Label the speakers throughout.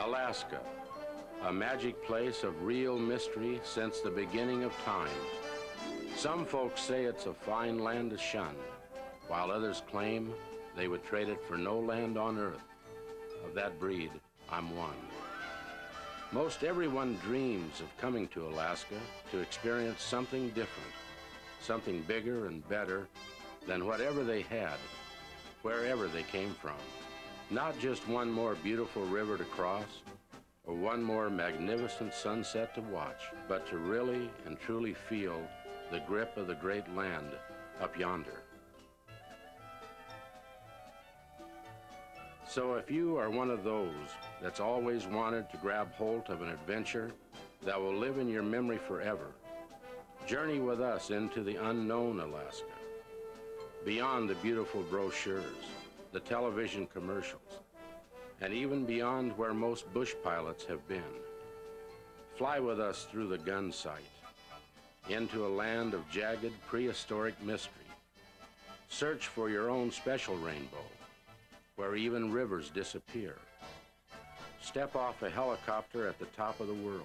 Speaker 1: Alaska, a magic place of real mystery since the beginning of time. Some folks say it's a fine land to shun, while others claim they would trade it for no land on earth. Of that breed, I'm one. Most everyone dreams of coming to Alaska to experience something different, something bigger and better than whatever they had, wherever they came from. Not just one more beautiful river to cross, or one more magnificent sunset to watch, but to really and truly feel the grip of the great land up yonder. So if you are one of those that's always wanted to grab hold of an adventure that will live in your memory forever, journey with us into the unknown Alaska, beyond the beautiful brochures, the television commercials, and even beyond where most bush pilots have been. Fly with us through the gun sight, into a land of jagged prehistoric mystery. Search for your own special rainbow, where even rivers disappear. Step off a helicopter at the top of the world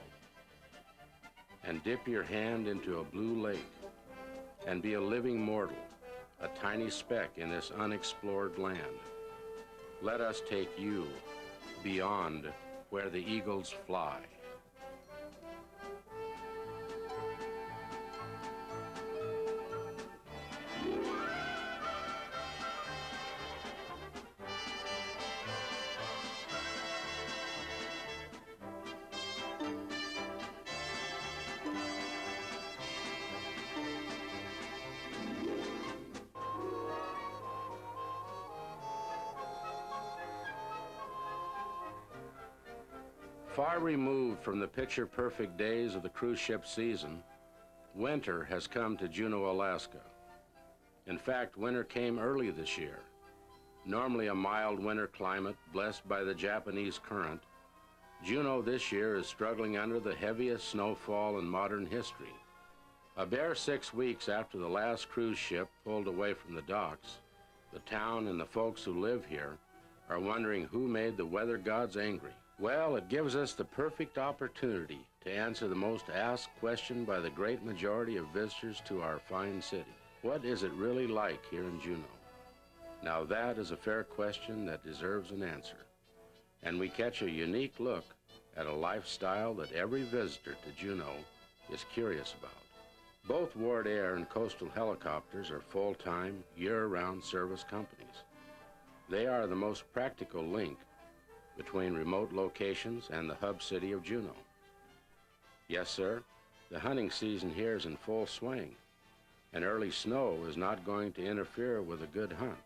Speaker 1: and dip your hand into a blue lake and be a living mortal, a tiny speck in this unexplored land. Let us take you beyond where the eagles fly. Far removed from the picture-perfect days of the cruise ship season, winter has come to Juneau, Alaska. In fact, winter came early this year. Normally a mild winter climate blessed by the Japanese current, Juneau this year is struggling under the heaviest snowfall in modern history. A bare 6 weeks after the last cruise ship pulled away from the docks, the town and the folks who live here are wondering who made the weather gods angry. Well, it gives us the perfect opportunity to answer the most asked question by the great majority of visitors to our fine city. What is it really like here in Juneau? Now that is a fair question that deserves an answer. And we catch a unique look at a lifestyle that every visitor to Juneau is curious about. Both Ward Air and Coastal Helicopters are full-time, year-round service companies. They are the most practical link between remote locations and the hub city of Juneau. Yes, sir, the hunting season here is in full swing, and early snow is not going to interfere with a good hunt.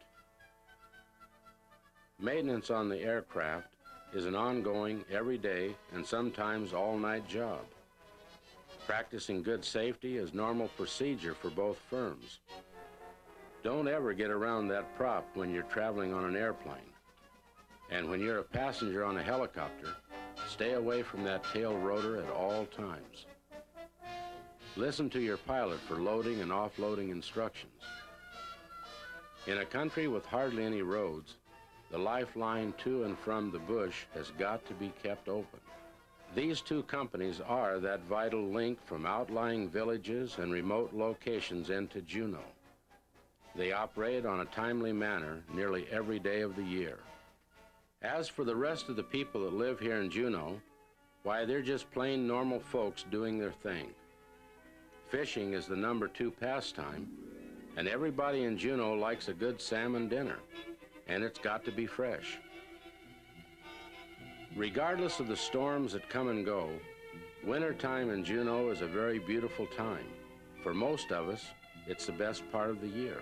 Speaker 1: Maintenance on the aircraft is an ongoing, everyday, and sometimes all-night job. Practicing good safety is normal procedure for both firms. Don't ever get around that prop when you're traveling on an airplane. And when you're a passenger on a helicopter, stay away from that tail rotor at all times. Listen to your pilot for loading and offloading instructions. In a country with hardly any roads, the lifeline to and from the bush has got to be kept open. These two companies are that vital link from outlying villages and remote locations into Juneau. They operate on a timely manner nearly every day of the year. As for the rest of the people that live here in Juneau, why, they're just plain normal folks doing their thing. Fishing is the #2 pastime, and everybody in Juneau likes a good salmon dinner, and it's got to be fresh. Regardless of the storms that come and go, wintertime in Juneau is a very beautiful time. For most of us, it's the best part of the year.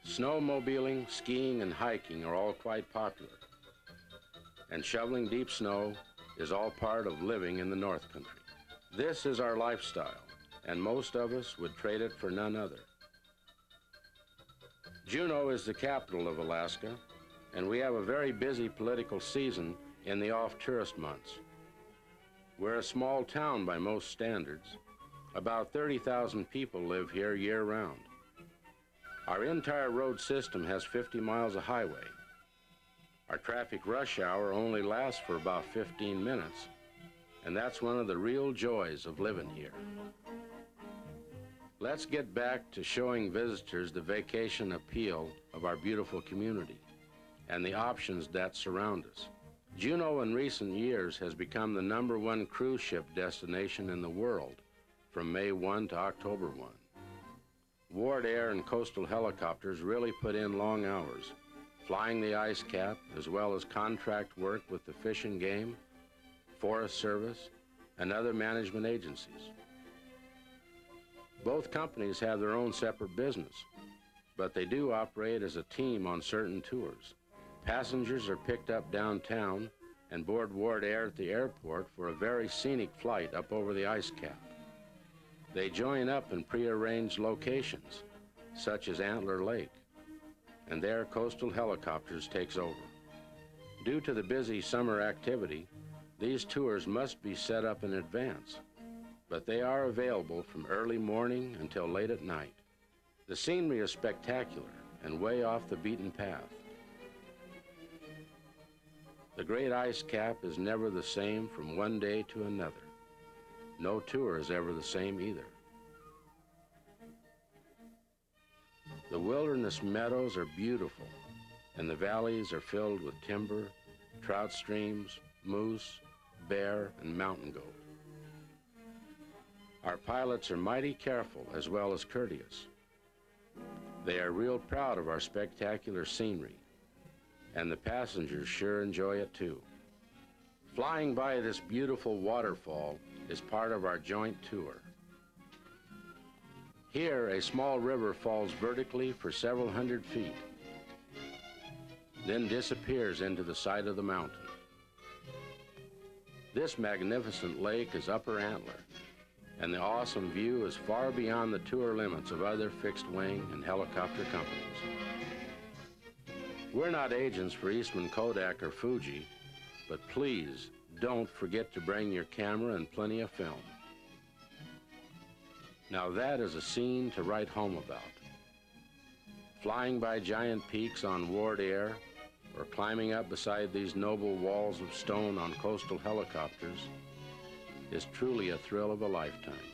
Speaker 1: Snowmobiling, skiing, and hiking are all quite popular, and shoveling deep snow is all part of living in the North Country. This is our lifestyle, and most of us would trade it for none other. Juneau is the capital of Alaska, and we have a very busy political season in the off-tourist months. We're a small town by most standards. About 30,000 people live here year-round. Our entire road system has 50 miles of highway. Our traffic rush hour only lasts for about 15 minutes, and that's one of the real joys of living here. Let's get back to showing visitors the vacation appeal of our beautiful community and the options that surround us. Juneau in recent years has become the #1 cruise ship destination in the world from May 1 to October 1. Ward Air and Coastal Helicopters really put in long hours, flying the ice cap as well as contract work with the Fish and Game, Forest Service, and other management agencies. Both companies have their own separate business, but they do operate as a team on certain tours. Passengers are picked up downtown and board Ward Air at the airport for a very scenic flight up over the ice cap. They join up in prearranged locations, such as Antler Lake, and there Coastal Helicopters takes over. Due to the busy summer activity, these tours must be set up in advance, but they are available from early morning until late at night. The scenery is spectacular and way off the beaten path. The great ice cap is never the same from one day to another. No tour is ever the same either. The wilderness meadows are beautiful, and the valleys are filled with timber, trout streams, moose, bear, and mountain goat. Our pilots are mighty careful as well as courteous. They are real proud of our spectacular scenery, and the passengers sure enjoy it too. Flying by this beautiful waterfall is part of our joint tour. Here, a small river falls vertically for several hundred feet, then disappears into the side of the mountain. This magnificent lake is Upper Antler, and the awesome view is far beyond the tour limits of other fixed-wing and helicopter companies. We're not agents for Eastman Kodak or Fuji, but please don't forget to bring your camera and plenty of film. Now that is a scene to write home about. Flying by giant peaks on Ward Air, or climbing up beside these noble walls of stone on Coastal Helicopters is truly a thrill of a lifetime.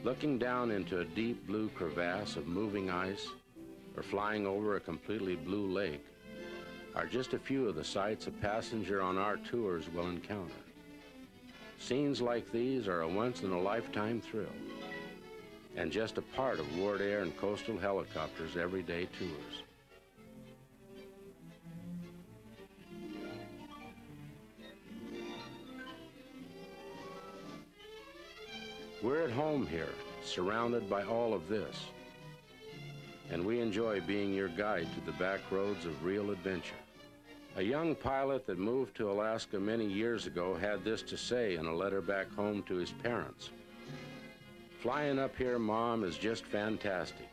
Speaker 1: Looking down into a deep blue crevasse of moving ice, or flying over a completely blue lake, are just a few of the sights a passenger on our tours will encounter. Scenes like these are a once-in-a-lifetime thrill, and just a part of Ward Air and Coastal Helicopters' everyday tours. We're at home here, surrounded by all of this, and we enjoy being your guide to the back roads of real adventure. A young pilot that moved to Alaska many years ago had this to say in a letter back home to his parents. "Flying up here, Mom, is just fantastic,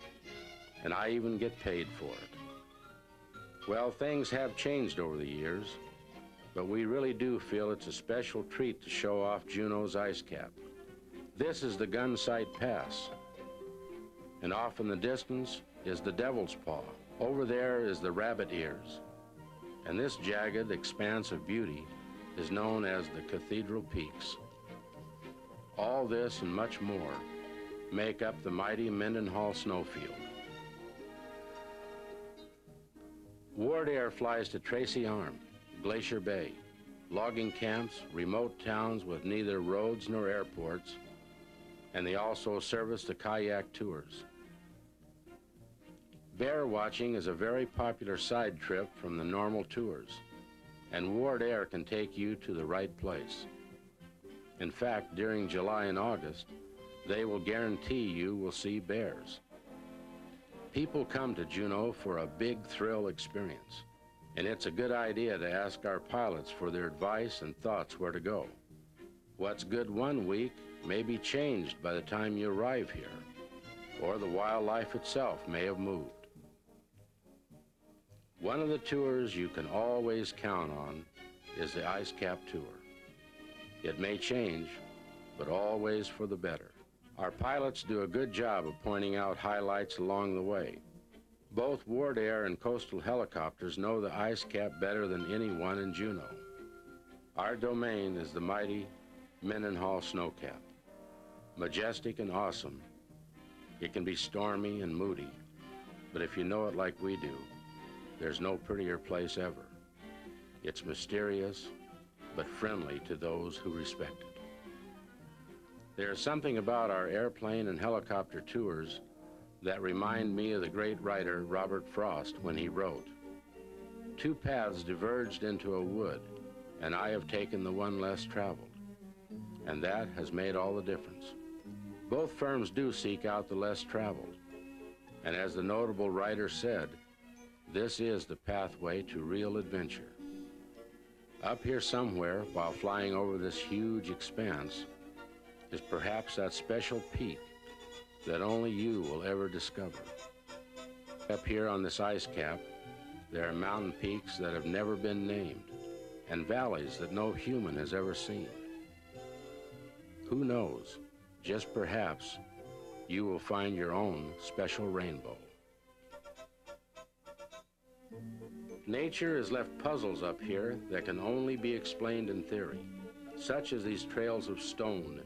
Speaker 1: and I even get paid for it." Well, things have changed over the years, but we really do feel it's a special treat to show off Juneau's ice cap. This is the Gunsight Pass, and off in the distance is the Devil's Paw. Over there is the Rabbit Ears, and this jagged expanse of beauty is known as the Cathedral Peaks. All this and much more make up the mighty Mendenhall snowfield. Ward Air flies to Tracy Arm, Glacier Bay, logging camps, remote towns with neither roads nor airports, and they also service the kayak tours. Bear watching is a very popular side trip from the normal tours, and Ward Air can take you to the right place. In fact, during July and August, they will guarantee you will see bears. People come to Juneau for a big thrill experience, and it's a good idea to ask our pilots for their advice and thoughts where to go. What's good one week may be changed by the time you arrive here, or the wildlife itself may have moved. One of the tours you can always count on is the Ice Cap Tour. It may change, but always for the better. Our pilots do a good job of pointing out highlights along the way, Both Ward Air and Coastal Helicopters know the ice cap better than anyone in Juneau. Our domain is the mighty Mendenhall Snow Cap. Majestic and awesome, it can be stormy and moody, but if you know it like we do, there's no prettier place ever. It's mysterious, but friendly to those who respect it. There is something about our airplane and helicopter tours that remind me of the great writer Robert Frost when he wrote, "Two paths diverged into a wood, and I have taken the one less traveled." And that has made all the difference. Both firms do seek out the less traveled. And as the notable writer said, this is the pathway to real adventure. Up here somewhere, while flying over this huge expanse, is perhaps that special peak that only you will ever discover. Up here on this ice cap, there are mountain peaks that have never been named, and valleys that no human has ever seen. Who knows, just perhaps, you will find your own special rainbow. Nature has left puzzles up here that can only be explained in theory, such as these trails of stone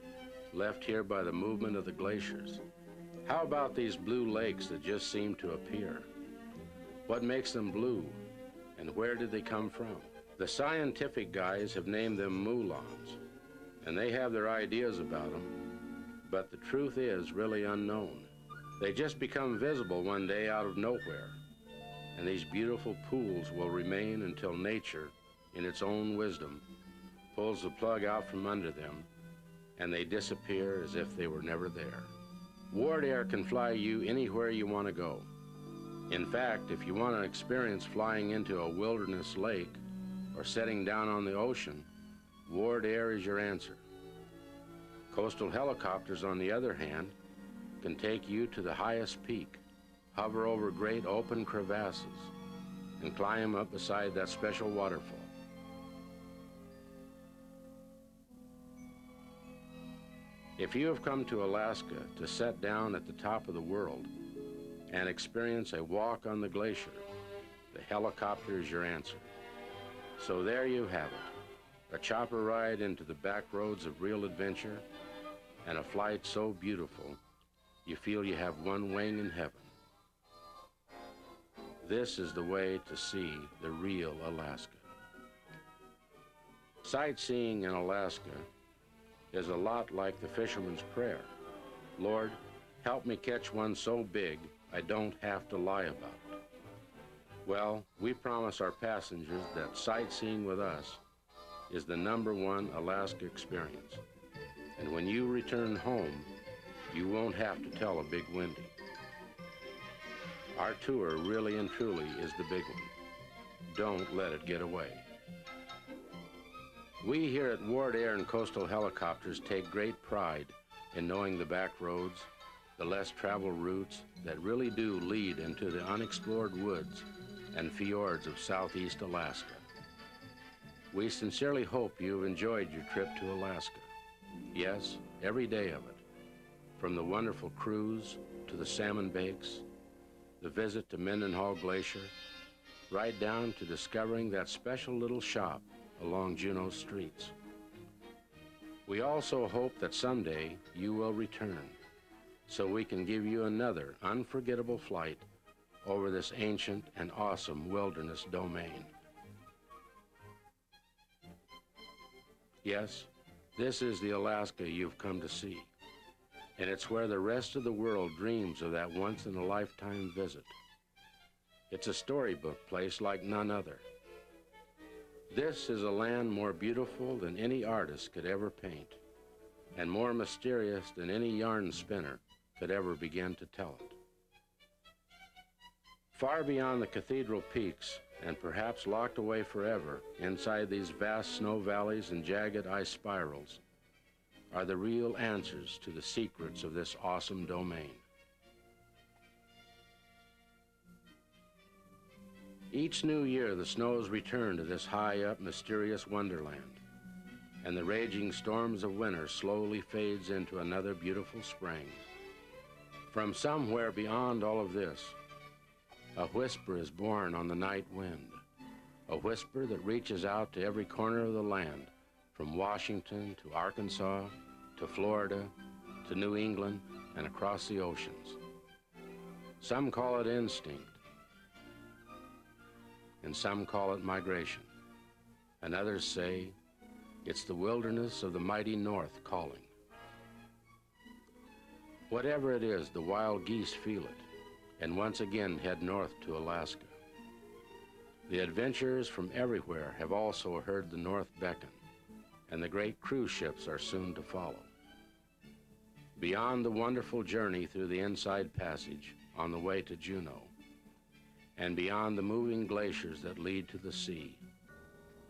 Speaker 1: left here by the movement of the glaciers. How about these blue lakes that just seem to appear? What makes them blue, and where did they come from? The scientific guys have named them moulins, and they have their ideas about them, but the truth is really unknown. They just become visible one day out of nowhere, and these beautiful pools will remain until nature, in its own wisdom, pulls the plug out from under them, and they disappear as if they were never there. Ward Air can fly you anywhere you want to go. In fact, if you want to experience flying into a wilderness lake or setting down on the ocean, Ward Air is your answer. Coastal Helicopters, on the other hand, can take you to the highest peak, hover over great open crevasses, and climb up beside that special waterfall. If you have come to Alaska to set down at the top of the world and experience a walk on the glacier, the helicopter is your answer. So there you have it, a chopper ride into the back roads of real adventure, and a flight so beautiful you feel you have one wing in heaven. This is the way to see the real Alaska. Sightseeing in Alaska is a lot like the fisherman's prayer. Lord, help me catch one so big I don't have to lie about it. Well, we promise our passengers that sightseeing with us is the #1 Alaska experience. And when you return home, you won't have to tell a big windy. Our tour really and truly is the big one. Don't let it get away. We here at Ward Air and Coastal Helicopters take great pride in knowing the back roads, the less traveled routes that really do lead into the unexplored woods and fjords of southeast Alaska. We sincerely hope you've enjoyed your trip to Alaska. Yes, every day of it. From the wonderful cruise to the salmon bakes, the visit to Mendenhall Glacier, right down to discovering that special little shop along Juneau streets. We also hope that someday you will return so we can give you another unforgettable flight over this ancient and awesome wilderness domain. Yes, this is the Alaska you've come to see, and it's where the rest of the world dreams of that once-in-a-lifetime visit. It's a storybook place like none other. This is a land more beautiful than any artist could ever paint, and more mysterious than any yarn spinner could ever begin to tell it. Far beyond the cathedral peaks, and perhaps locked away forever inside these vast snow valleys and jagged ice spirals, are the real answers to the secrets of this awesome domain. Each new year, the snows return to this high-up, mysterious wonderland, and the raging storms of winter slowly fades into another beautiful spring. From somewhere beyond all of this, A whisper is born on the night wind, a whisper that reaches out to every corner of the land, from Washington to Arkansas, to Florida, to New England, and across the oceans. Some call it instinct, and some call it migration, and others say it's the wilderness of the mighty North calling. Whatever it is, the wild geese feel it, and once again head north to Alaska. The adventurers from everywhere have also heard the North beckon, and the great cruise ships are soon to follow. Beyond the wonderful journey through the Inside Passage on the way to Juneau, and beyond the moving glaciers that lead to the sea,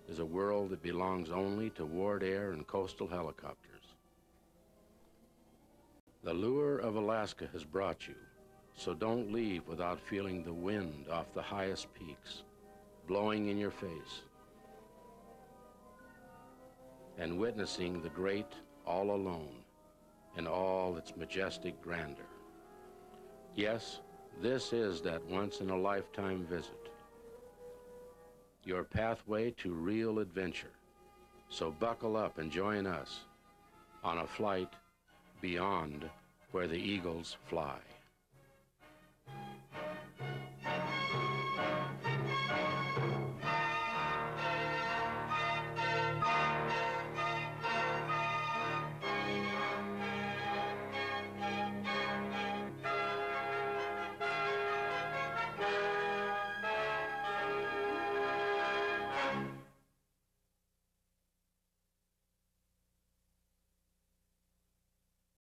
Speaker 1: is a world that belongs only to Ward Air and coastal helicopters. The lure of Alaska has brought you, so don't leave without feeling the wind off the highest peaks, blowing in your face, and witnessing the great all alone in all its majestic grandeur. Yes, this is that once-in-a-lifetime visit, your pathway to real adventure. So buckle up and join us on a flight beyond where the eagles fly.